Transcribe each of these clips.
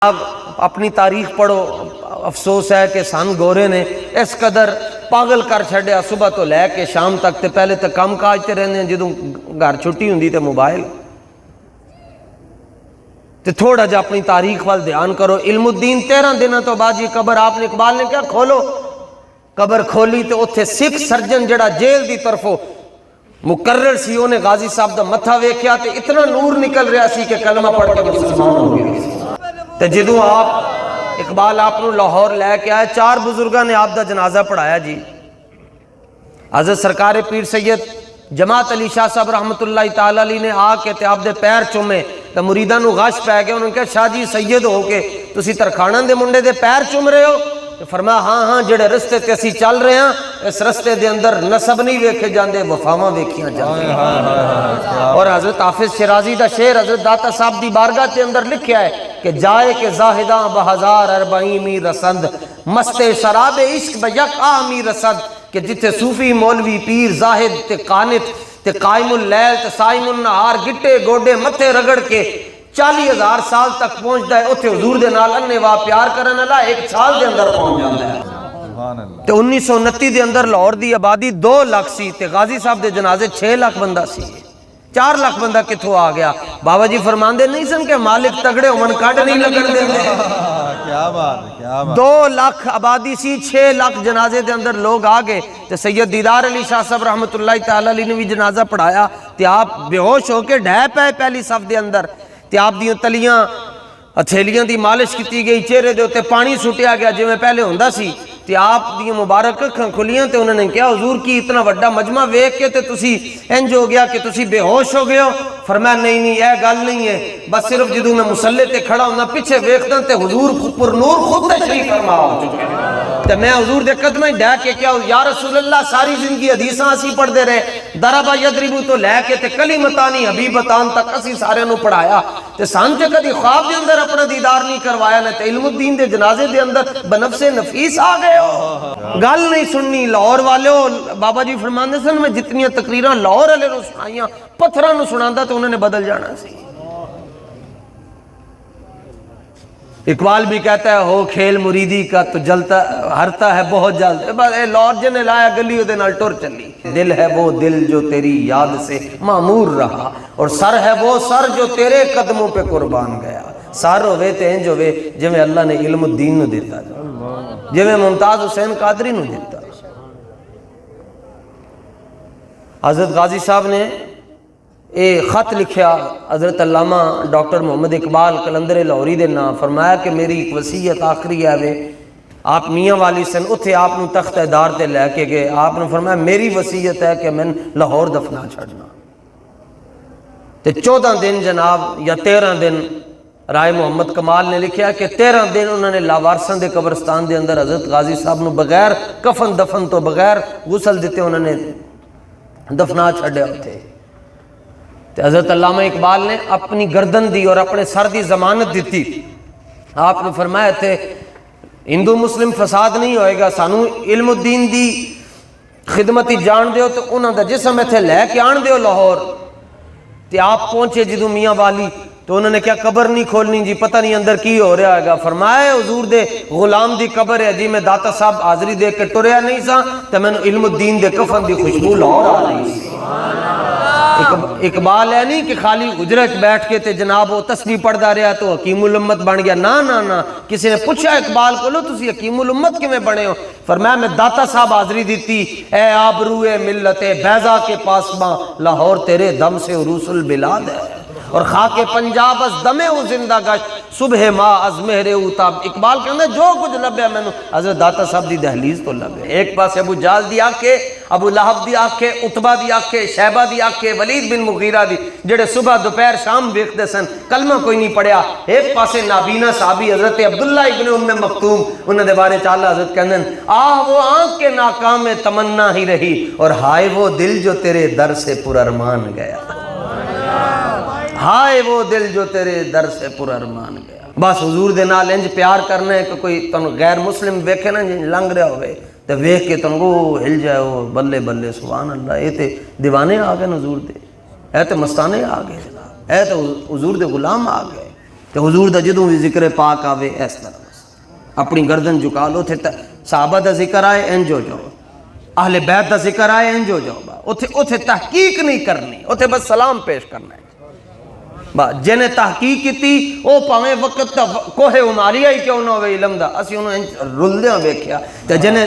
آپ اپنی تاریخ پڑھو، افسوس ہے کہ سن گورے نے اس قدر پاگل کر چھڑیا، صبح تو لے کے شام تک تے پہلے تو کام کاج تے رہنے، جدوں گھر چھٹی ہوندی تے موبائل تے تھوڑا جا اپنی تاریخ وال دھیان کرو۔ علم الدین 13 دنوں تو بعد یہ قبر آپ نے اقبال نے کیا کھولو، قبر کھولی تے اتھے سکھ سرجن جڑا جیل دی طرفوں مقرر سی انہیں غازی صاحب دا متھا ویکھیا تے اتنا نور نکل رہا سی کہ کلمہ پڑھ کے مسلمان ہو گیا۔ تے جدوں آپ اقبال آپ نو لاہور لے کے آئے، 4 بزرگاں نے آپ دا جنازہ پڑھایا جی۔ حضرت سرکار پیر سید جماعت علی شاہ صاحب رحمت اللہ تعالی علیہ نے آ کے تے آپ دے پیر چومے تے مریداں نو غش پہ گیا، انہوں نے کہا شاہ جی سید ہو کے تسی ترکھانن دے منڈے دے پیر چوم رہے ہو؟ تو فرمایا ہاں ہاں، جڑے رستے تے اسی چل رہے ہیں اس رستے دے اندر نسب نہیں ویکھے جاندے، وفاواں ویکھیاں جاندے۔ اور حضرت حافظ شیرازی دا شعر حضرت داتا صاحب دی بارگاہ کے اندر لکھیا ہے کہ جائے کہ زاہداں بہزار اربعین می رسند، مست شراب عشق بیک آمی رسد، کہ جتھے صوفی مولوی پیر زاہد تے قانت تے قائم اللیل تے سائم النہار گٹے گوڈے متھے رگڑ کے 40,000 سال تک پہنچتا ہے، اتھے حضور دے نال اننے واہ پیار کرن اللہ 1 سال دے اندر پہنچ جاتا ہے۔ تے 1929 دے اندر لاہور دی آبادی 2 لاکھ سی تے غازی صاحب دے جنازے 6 لاکھ بندہ سی، 4 لاکھ بندہ کتھوں آ گیا؟ بابا جی فرماندے نہیں سن کہ مالک تگڑے ہون کڈ نہیں لگن دیندے۔ کیا بات ہے، کیا بات۔ 2 لاکھ آبادی سی، 6 لاکھ جنازے دے اندر لوگ آ گئے تے سید دیدار علی شاہ صاحب رحمت اللہ تعالی علیہ نے بھی جنازہ پڑھایا تے آپ بے ہوش ہو کے ڈھے پے پہلی صف دے اندر تے آپ دیاں تلیاں ہتھیلیاں دی مالش کیتی گئی، چہرے دے اوتے پانی سٹیا گیا جویں پہلے ہوندا سی تے آپ دی مبارک اکھاں کھلیاں تے انہوں نے کہا حضور کی اتنا بڑا مجمع ویکھ کے تے تسی انج ہو گیا کہ تسی بے ہوش ہو گئے ہو؟ فرمایا نہیں نہیں اے گل نہیں ہے، بس صرف جدوں میں مصلی تے کھڑا ہوندا پیچھے ویکھدا تے حضور پر نور خود تشریف فرما ہو چکے تے میں حضور دے قدمیں ڈہ کے کیا یا رسول اللہ ساری زندگی حدیثاں اسی پڑھدے رہے، ضرب یضرب تو لے کے تے کلمتانی حبیبتان تک اسی سارے نو پڑھایا تے سان تے کدی خواب دے اندر اپنا دیدار نہیں کروایا نہ تے علم الدین دے جنازے دے اندر بنفس نفیس آ گئے ہو، گل نہیں سننی۔ لاہور والے بابا جی فرماندے سن میں جتنیاں تقریراں لاہور والے نو سنائیاں پتھراں نو سناندا تو انہوں نے بدل جانا سی۔ اقبال بھی کہتا ہے ہو کھیل مریدی کا تو جلتا ہرتا ہے بہت جلد، بس اے لاہور جن نے لایا گلی دے نال ٹر چلی۔ دل ہے وہ دل جو تیری یاد سے معمور رہا، اور سر ہے وہ سر جو تیرے قدموں پہ قربان گیا۔ سر ہوئے تے انج ہوئے جویں اللہ نے علم الدین نو دیتا، جویں ممتاز حسین قادری نو دیتا۔ حضرت غازی صاحب نے ایک خط لکھیا حضرت علامہ ڈاکٹر محمد اقبال قلندر لاہوری دے نام، فرمایا کہ میری ایک وصیت آخری ہے وے، آپ میاں والی سن اتھے آپ نو تخت دار تے لے کے گئے، آپ نے فرمایا میری وصیت ہے کہ میں لاہور دفنا چھڑنا۔ تے 14 دن جناب یا 13 دن رائے محمد کمال نے لکھیا کہ 13 دن انہوں نے لاوارسن دے قبرستان دے اندر حضرت غازی صاحب نو بغیر کفن دفن تو بغیر غسل دیتے انہوں نے دفنا چھڑے ہوتے۔ حضرت علامہ اقبال نے اپنی گردن دی اور اپنے سر دی ضمانت دیتی، آپ نے فرمایا تھے ہندو مسلم فساد نہیں ہوئے گا، سانو علم الدین دی خدمتی جان دیو تو انہوں دا جسم ایتھے لے کے آن دیو لاہور۔ تے آپ پہنچے جدوں میاں والی تو انہوں نے کیا قبر نہیں کھولنی جی، پتہ نہیں اندر کی ہو رہا ہے گا۔ فرمایا حضور دے غلام دی قبر ہے جی، میں داتا صاحب حاضری دے کے ٹریا نہیں سا تے میں علم الدین دے کفن دی خوشبو لاہور آ رہی سی۔ اقبال ہے نہیں کہ خالی حجرت بیٹھ کے تے جناب وہ تسبیح پڑھدا رہا تو حکیم الامت بن گیا، نا نا نا۔ کسی نے پوچھا اقبال کو لو تسی حکیم الامت کیویں بنے ہو؟ فرمایا میں داتا صاحب حاضری دیتی، اے آبرو ملت بیضا کے پاسباں لاہور تیرے دم سے عروس البلاد ہے، اور خاک پنجاب از دمے او زندہ گشت صبح ماں از مہر او تاب۔ اقبال کہندے جو کچھ لبیا میں نو حضرت داتا صاحب دی دہلیز تو لبیا۔ ایک پاس ابو جال دی آنکھیں، ابو لہب دی آنکھیں، عتبہ دی آنکھیں، شیبہ دی آنکھیں، ولید بن مغیرہ دی جڑے صبح دوپہر شام ویکھدے سن، کلمہ کوئی نہیں پڑھیا۔ ایک پاسے نابینا صحابی حضرت عبداللہ ابن ام مکتوم، انہاں دے بارے چالہ حضرت کہندے آہ وہ آنکھ کے ناکام میں تمنا ہی رہی، اور ہائے وہ دل جو تیرے در سے پر ارمان گیا، ہائے وہ دل جو تیرے در سے پر ارمان گیا۔ بس حضور دے نال انج پیار کرنا ہے کہ کوئی تن غیر مسلم ویکھے نا جن لنگ رہا ہوئے تے ویکھ کے تن وہ ہل جائے وہ بلے بلے سبحان اللہ، اے تے دیوانے آ گئے حضور دے، اے تے مستانے آ گئے جناب، اے تے حضور دے غلام آ گئے۔ تو حضور دا جدوں بھی ذکر پاک آوے اس طرح اپنی گردن جھکا لو، تھے صحابہ دا ذکر آئے انج ہو جاؤ، اہل بیت دا ذکر آئے انج ہو جاؤ، اتھے تحقیق نہیں کرنی، اتھے بس سلام پیش کرنا ہے۔ جنہیں تحقیق کی او پاویں وقت تا کوہ عماریہ ہی کیوں نہ ہوئے علم دا، اسی انہوں رلدیاں بیکھیا تے جنہیں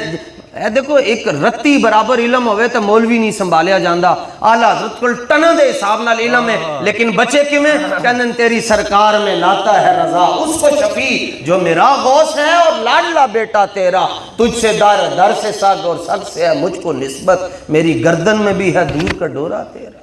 اے دیکھو ایک رتی برابر علم ہوئے تو مولوی نہیں سنبھالیا جاندہ، اعلیٰ حضرت کل ٹنہ دے حساب نال علم ہے، لیکن بچے کیوں میں کہندن تیری سرکار میں لاتا ہے رضا اس کو شفیع جو میرا غوث ہے اور لاڈلا بیٹا تیرا، تجھ سے در سے سگ اور سگ سے ہے مجھ کو نسبت، میری گردن میں بھی ہے دور کا ڈورا تیرا۔